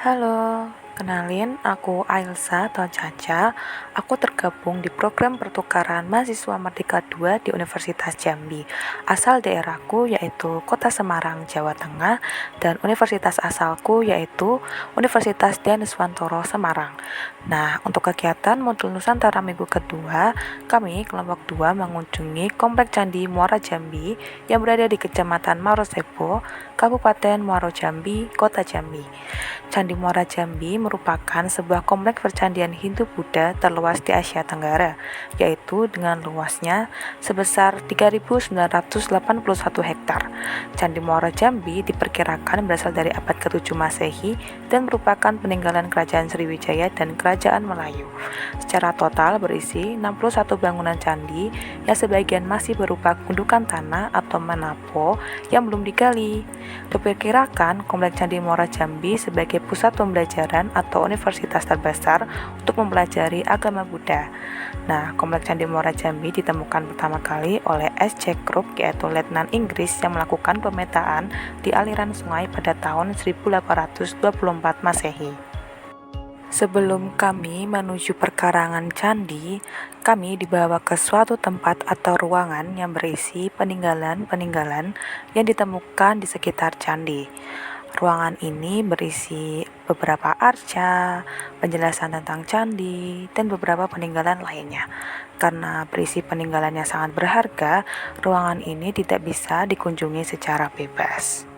Halo, kenalin aku Ailsa atau Caca. Aku tergabung di program pertukaran mahasiswa Merdeka II di Universitas Jambi. Asal daerahku yaitu Kota Semarang, Jawa Tengah, dan universitas asalku yaitu Universitas Dianuswantoro Semarang. Nah, untuk kegiatan modul Nusantara minggu kedua, kami kelompok 2 mengunjungi Komplek Candi Muara Jambi yang berada di Kecamatan Marosepo, Kabupaten Muaro Jambi, Kota Jambi. Candi Muara Jambi merupakan sebuah kompleks percandian Hindu-Buddha terluas di Asia Tenggara, yaitu dengan luasnya sebesar 3.981 hektar. Candi Muara Jambi diperkirakan berasal dari abad ke-7 Masehi dan merupakan peninggalan Kerajaan Sriwijaya dan Kerajaan Melayu. Secara total berisi 61 bangunan candi yang sebagian masih berupa gundukan tanah atau manapo yang belum digali. Diperkirakan Kompleks Candi Muara Jambi sebagai pusat pembelajaran atau universitas terbesar untuk mempelajari agama Buddha. Nah, Kompleks Candi Muara Jambi ditemukan pertama kali oleh S.C. Krupp, yaitu letnan Inggris yang melakukan pemetaan di aliran sungai pada tahun 1824 Masehi. Sebelum kami menuju perkarangan candi, kami dibawa ke suatu tempat atau ruangan yang berisi peninggalan-peninggalan yang ditemukan di sekitar candi. Ruangan ini berisi beberapa arca, penjelasan tentang candi, dan beberapa peninggalan lainnya. Karena berisi peninggalan yang sangat berharga, ruangan ini tidak bisa dikunjungi secara bebas.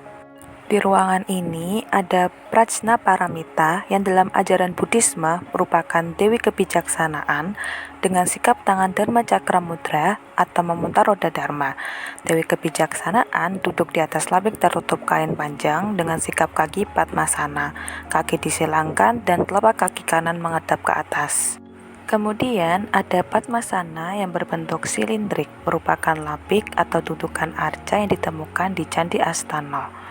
Di ruangan ini ada Prajna Paramita yang dalam ajaran Buddhisme merupakan Dewi Kebijaksanaan dengan sikap tangan Dharma Cakra Mudra atau memutar roda Dharma. Dewi Kebijaksanaan duduk di atas labik tertutup kain panjang dengan sikap kaki Padmasana, kaki disilangkan dan telapak kaki kanan menghadap ke atas. Kemudian ada Padmasana yang berbentuk silindrik, merupakan labik atau dudukan arca yang ditemukan di Candi Astana.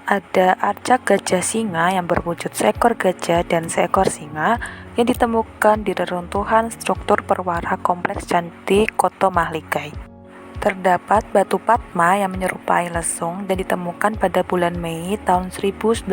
Ada arca gajah singa yang berwujud seekor gajah dan seekor singa yang ditemukan di reruntuhan struktur perwara kompleks Candi Koto Mahligai. Terdapat batu Padma yang menyerupai lesung dan ditemukan pada bulan Mei tahun 1998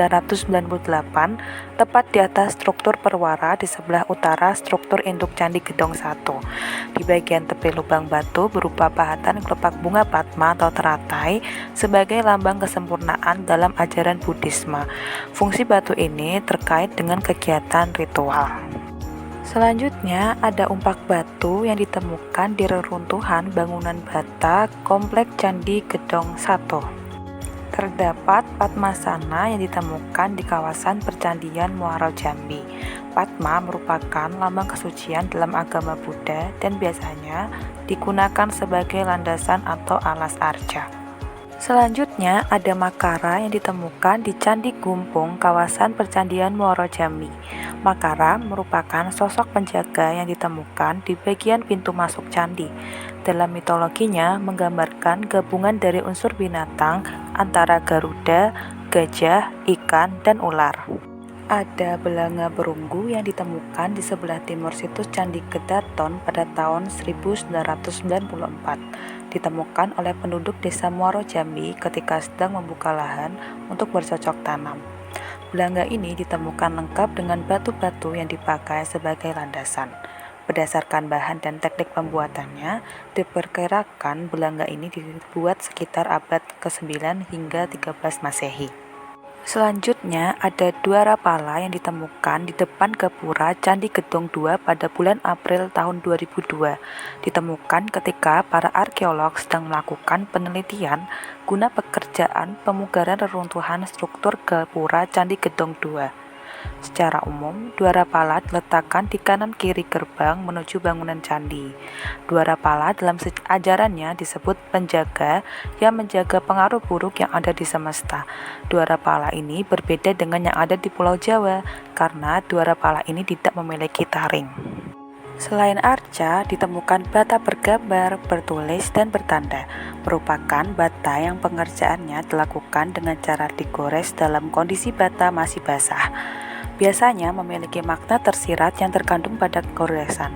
tepat di atas struktur perwara di sebelah utara struktur induk Candi Gedong 1. Di bagian tepi lubang batu berupa pahatan kelopak bunga Padma atau teratai sebagai lambang kesempurnaan dalam ajaran Buddhisme. Fungsi batu ini terkait dengan kegiatan ritual. Selanjutnya ada umpak batu yang ditemukan di reruntuhan bangunan bata Komplek Candi Gedong 1. Terdapat Padmasana yang ditemukan di kawasan percandian Muaro Jambi. Padma merupakan lambang kesucian dalam agama Buddha dan biasanya digunakan sebagai landasan atau alas arca. Selanjutnya ada Makara yang ditemukan di Candi Gumpung, kawasan percandian Muaro Jambi. Makara merupakan sosok penjaga yang ditemukan di bagian pintu masuk candi. Dalam mitologinya menggambarkan gabungan dari unsur binatang antara Garuda, gajah, ikan, dan ular. Ada belanga perunggu yang ditemukan di sebelah timur situs Candi Gedaton pada tahun 1994. Ditemukan oleh penduduk desa Muaro Jambi ketika sedang membuka lahan untuk bercocok tanam. Belanga ini ditemukan lengkap dengan batu-batu yang dipakai sebagai landasan. Berdasarkan bahan dan teknik pembuatannya, diperkirakan belanga ini dibuat sekitar abad ke-9 hingga 13 Masehi. Selanjutnya ada dua rapala yang ditemukan di depan gapura Candi Gedong 2 pada bulan April tahun 2002. Ditemukan ketika para arkeolog sedang melakukan penelitian guna pekerjaan pemugaran reruntuhan struktur gapura Candi Gedong 2. Secara umum, dua rapala diletakkan di kanan kiri gerbang menuju bangunan candi. Dua rapala dalam ajarannya disebut penjaga yang menjaga pengaruh buruk yang ada di semesta. Dua rapala ini berbeda dengan yang ada di Pulau Jawa karena dua rapala ini tidak memiliki taring. Selain arca, ditemukan bata bergambar, bertulis, dan bertanda. Merupakan bata yang pengerjaannya dilakukan dengan cara digores dalam kondisi bata masih basah. Biasanya memiliki makna tersirat yang terkandung pada goresan.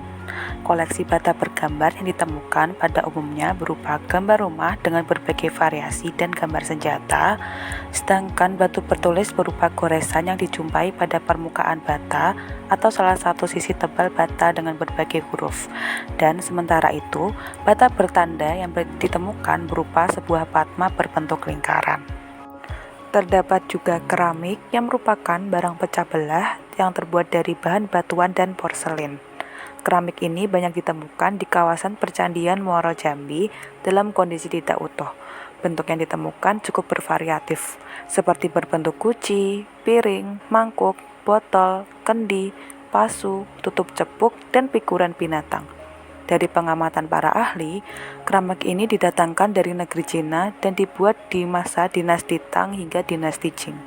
Koleksi bata bergambar yang ditemukan pada umumnya berupa gambar rumah dengan berbagai variasi dan gambar senjata, sedangkan batu bertulis berupa goresan yang dijumpai pada permukaan bata atau salah satu sisi tebal bata dengan berbagai huruf. Dan sementara itu, bata bertanda yang ditemukan berupa sebuah padma berbentuk lingkaran. Terdapat juga keramik yang merupakan barang pecah belah yang terbuat dari bahan batuan dan porselin. Keramik ini banyak ditemukan di kawasan percandian Muaro Jambi dalam kondisi tidak utuh. Bentuk yang ditemukan cukup bervariatif, seperti berbentuk guci, piring, mangkuk, botol, kendi, pasu, tutup cepuk, dan figuran binatang. Dari pengamatan para ahli, keramik ini didatangkan dari negeri Cina dan dibuat di masa dinasti Tang hingga dinasti Qing.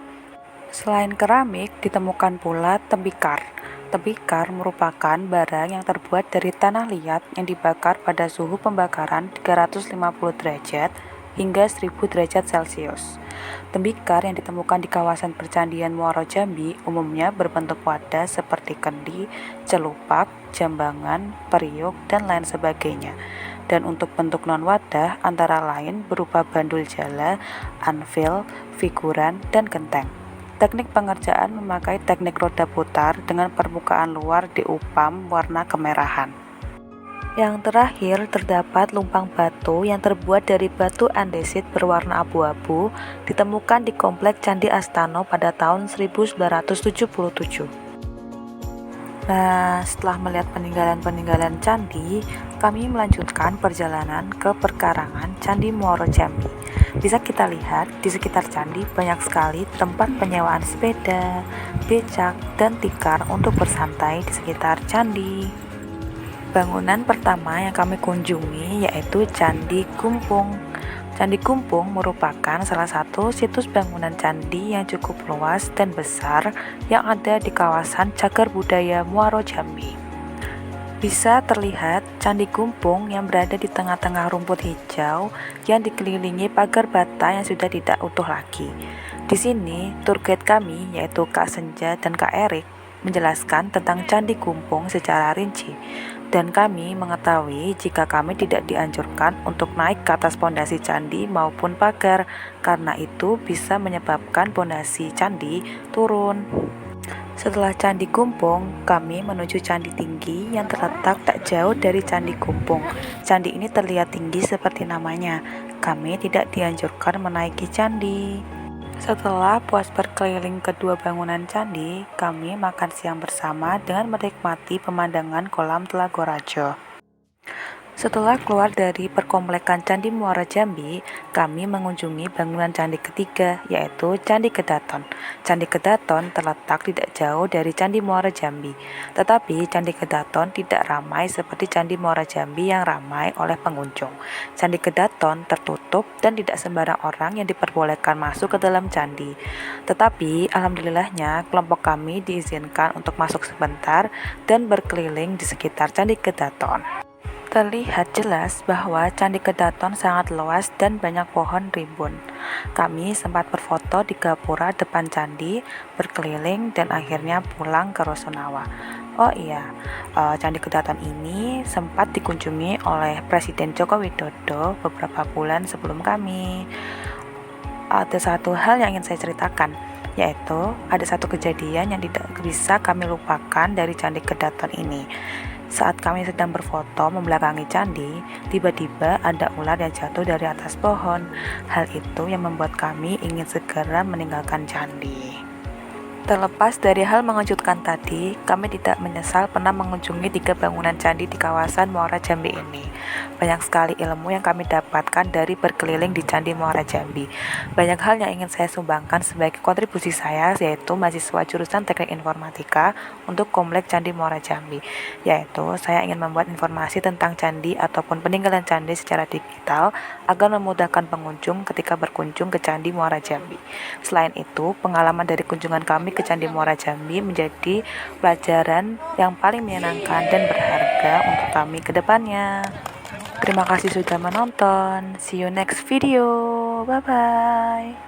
Selain keramik, ditemukan pula tembikar. Tembikar merupakan barang yang terbuat dari tanah liat yang dibakar pada suhu pembakaran 350 derajat hingga 1000 derajat Celcius. Tembikar yang ditemukan di kawasan percandian Muaro Jambi umumnya berbentuk wadah seperti kendi, celupak, jambangan, periuk, dan lain sebagainya. Dan untuk bentuk non-wadah antara lain berupa bandul jala, anvil, figuran, dan genteng. Teknik pengerjaan memakai teknik roda putar dengan permukaan luar diupam warna kemerahan. Yang terakhir, terdapat lumpang batu yang terbuat dari batu andesit berwarna abu-abu ditemukan di komplek Candi Astano pada tahun 1977. Nah, setelah melihat peninggalan-peninggalan candi, kami melanjutkan perjalanan ke perkarangan Candi Muaro Jambi. Bisa kita lihat di sekitar candi banyak sekali tempat penyewaan sepeda, becak, dan tikar untuk bersantai di sekitar candi. Bangunan pertama yang kami kunjungi yaitu Candi Gumpung. Candi Gumpung merupakan salah satu situs bangunan candi yang cukup luas dan besar yang ada di kawasan Cagar Budaya Muaro Jambi. Bisa terlihat Candi Gumpung yang berada di tengah-tengah rumput hijau yang dikelilingi pagar bata yang sudah tidak utuh lagi. Di sini, tour guide kami yaitu Kak Senja dan Kak Erik menjelaskan tentang Candi Gumpung secara rinci, dan kami mengetahui jika kami tidak dianjurkan untuk naik ke atas pondasi candi maupun pagar, karena itu bisa menyebabkan pondasi candi turun. Setelah Candi Gumpung, kami menuju Candi Tinggi yang terletak tak jauh dari Candi Gumpung. Candi ini terlihat tinggi seperti namanya. Kami tidak dianjurkan menaiki candi. Setelah puas berkeliling kedua bangunan candi, kami makan siang bersama dengan menikmati pemandangan kolam Telagorajo. Setelah keluar dari perkomplekan Candi Muaro Jambi, kami mengunjungi bangunan candi ketiga, yaitu Candi Kedaton. Candi Kedaton terletak tidak jauh dari Candi Muaro Jambi, tetapi Candi Kedaton tidak ramai seperti Candi Muaro Jambi yang ramai oleh pengunjung. Candi Kedaton tertutup dan tidak sembarang orang yang diperbolehkan masuk ke dalam candi. Tetapi alhamdulillahnya kelompok kami diizinkan untuk masuk sebentar dan berkeliling di sekitar Candi Kedaton. Terlihat jelas bahwa Candi Kedaton sangat luas dan banyak pohon rimbun. Kami sempat berfoto di gapura depan candi, berkeliling, dan akhirnya pulang ke Rusunawa. Oh iya, Candi Kedaton ini sempat dikunjungi oleh Presiden Joko Widodo beberapa bulan sebelum kami. Ada satu hal yang ingin saya ceritakan, yaitu ada satu kejadian yang tidak bisa kami lupakan dari Candi Kedaton ini. Saat kami sedang berfoto membelakangi candi, tiba-tiba ada ular yang jatuh dari atas pohon. Hal itu yang membuat kami ingin segera meninggalkan candi. Terlepas dari hal mengejutkan tadi, kami tidak menyesal pernah mengunjungi 3 bangunan candi di kawasan Muaro Jambi ini. Banyak sekali ilmu yang kami dapatkan dari berkeliling di Candi Muaro Jambi. Banyak hal yang ingin saya sumbangkan sebagai kontribusi saya, yaitu mahasiswa jurusan Teknik Informatika untuk Komplek Candi Muaro Jambi. Yaitu saya ingin membuat informasi tentang candi ataupun peninggalan candi secara digital agar memudahkan pengunjung ketika berkunjung ke Candi Muaro Jambi. Selain itu, pengalaman dari kunjungan kami ke Candi Muaro Jambi menjadi pelajaran yang paling menyenangkan dan berharga untuk kami ke depannya. Terima kasih sudah menonton. See you next video. Bye bye.